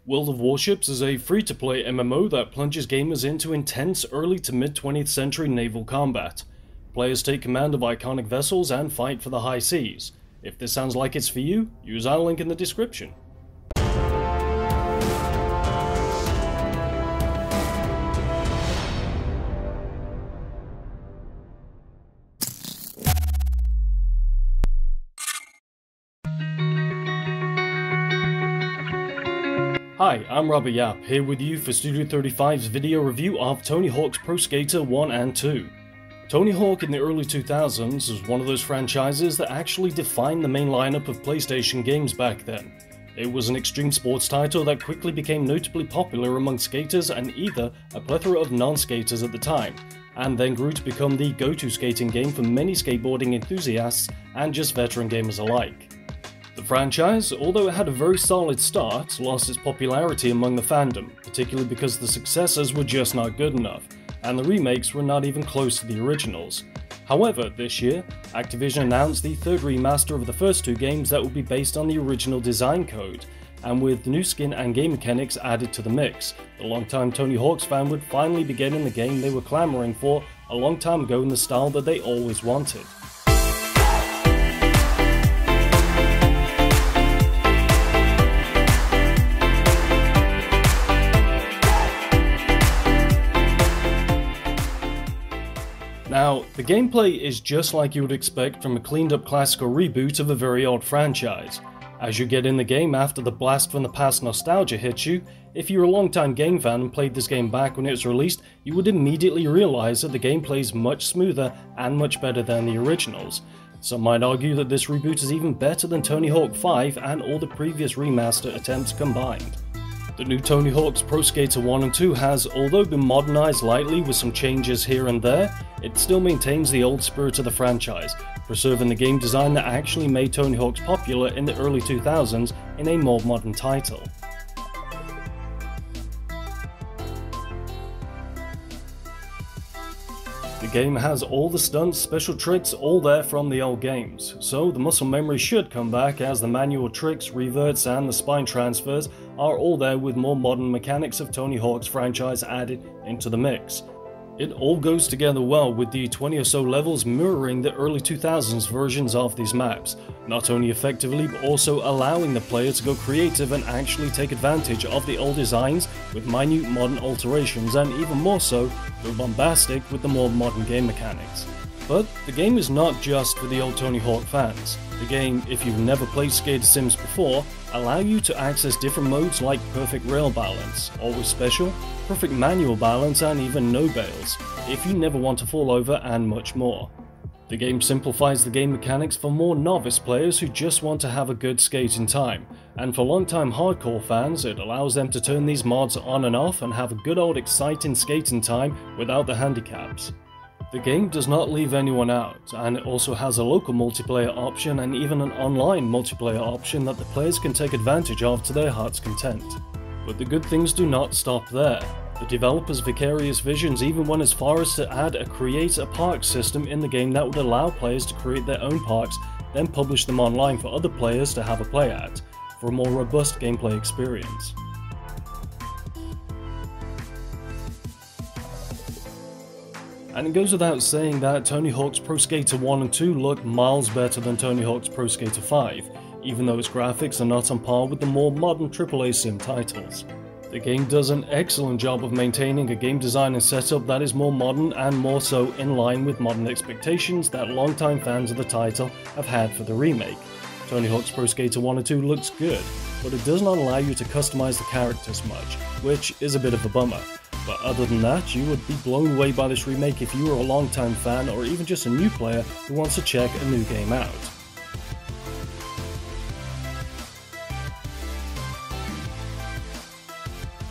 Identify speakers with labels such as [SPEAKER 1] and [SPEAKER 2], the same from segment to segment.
[SPEAKER 1] World of Warships is a free-to-play MMO that plunges gamers into intense early to mid-20th century naval combat. Players take command of iconic vessels and fight for the high seas. If this sounds like it's for you, use our link in the description. Hi, I'm Robert Yap, here with you for Studio 35's video review of Tony Hawk's Pro Skater 1 and 2. Tony Hawk in the early 2000s was one of those franchises that actually defined the main lineup of PlayStation games back then. It was an extreme sports title that quickly became notably popular among skaters and either a plethora of non-skaters at the time, and then grew to become the go-to skating game for many skateboarding enthusiasts and just veteran gamers alike. The franchise, although it had a very solid start, lost its popularity among the fandom, particularly because the successors were just not good enough, and the remakes were not even close to the originals. However, this year, Activision announced the third remaster of the first two games that would be based on the original design code, and with new skin and game mechanics added to the mix, the longtime Tony Hawk's fan would finally be getting the game they were clamoring for a long time ago in the style that they always wanted. Now, the gameplay is just like you would expect from a cleaned up classical reboot of a very old franchise. As you get in the game after the blast from the past nostalgia hits you, if you're a long-time game fan and played this game back when it was released, you would immediately realize that the gameplay is much smoother and much better than the originals. Some might argue that this reboot is even better than Tony Hawk 5 and all the previous remaster attempts combined. The new Tony Hawk's Pro Skater 1 and 2 has, although been modernized lightly with some changes here and there, it still maintains the old spirit of the franchise, preserving the game design that actually made Tony Hawk's popular in the early 2000s in a more modern title. The game has all the stunts, special tricks, all there from the old games, so the muscle memory should come back as the manual tricks, reverts and the spine transfers are all there with more modern mechanics of Tony Hawk's franchise added into the mix. It all goes together well with the 20 or so levels mirroring the early 2000s versions of these maps, not only effectively but also allowing the player to go creative and actually take advantage of the old designs with minute modern alterations and even more so, go bombastic with the more modern game mechanics. But the game is not just for the old Tony Hawk fans. The game, if you've never played Skater Sims before, allow you to access different modes like perfect rail balance, always special, perfect manual balance and even no bails, if you never want to fall over and much more. The game simplifies the game mechanics for more novice players who just want to have a good skating time, and for long-time hardcore fans it allows them to turn these mods on and off and have a good old exciting skating time without the handicaps. The game does not leave anyone out, and it also has a local multiplayer option and even an online multiplayer option that the players can take advantage of to their heart's content. But the good things do not stop there. The developers' vicarious visions even went as far as to add a create a park system in the game that would allow players to create their own parks, then publish them online for other players to have a play at, for a more robust gameplay experience. And it goes without saying that Tony Hawk's Pro Skater 1 and 2 look miles better than Tony Hawk's Pro Skater 5, even though its graphics are not on par with the more modern AAA sim titles. The game does an excellent job of maintaining a game design and setup that is more modern and more so in line with modern expectations that longtime fans of the title have had for the remake. Tony Hawk's Pro Skater 1 and 2 looks good, but it does not allow you to customize the characters much, which is a bit of a bummer. But other than that, you would be blown away by this remake if you are a long-time fan or even just a new player who wants to check a new game out.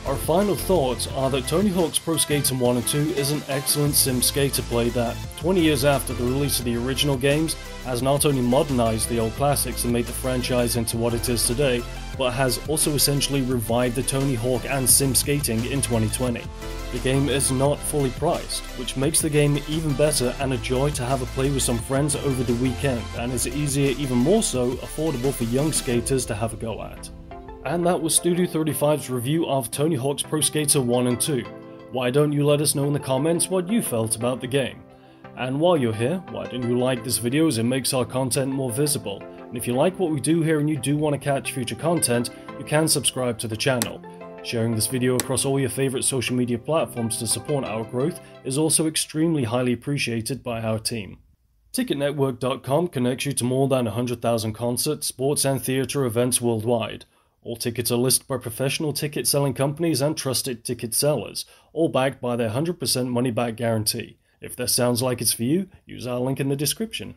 [SPEAKER 1] Our final thoughts are that Tony Hawk's Pro Skater 1 and 2 is an excellent sim skater play that, 20 years after the release of the original games, has not only modernized the old classics and made the franchise into what it is today, but has also essentially revived the Tony Hawk and sim skating in 2020. The game is not fully priced, which makes the game even better and a joy to have a play with some friends over the weekend, and is easier, even more so, affordable for young skaters to have a go at. And that was Studio 35's review of Tony Hawk's Pro Skater 1 and 2. Why don't you let us know in the comments what you felt about the game? And while you're here, why don't you like this video as it makes our content more visible? And if you like what we do here and you do want to catch future content, you can subscribe to the channel. Sharing this video across all your favorite social media platforms to support our growth is also extremely highly appreciated by our team. TicketNetwork.com connects you to more than 100,000 concerts, sports and theatre events worldwide. All tickets are listed by professional ticket selling companies and trusted ticket sellers, all backed by their 100% money back guarantee. If that sounds like it's for you, use our link in the description.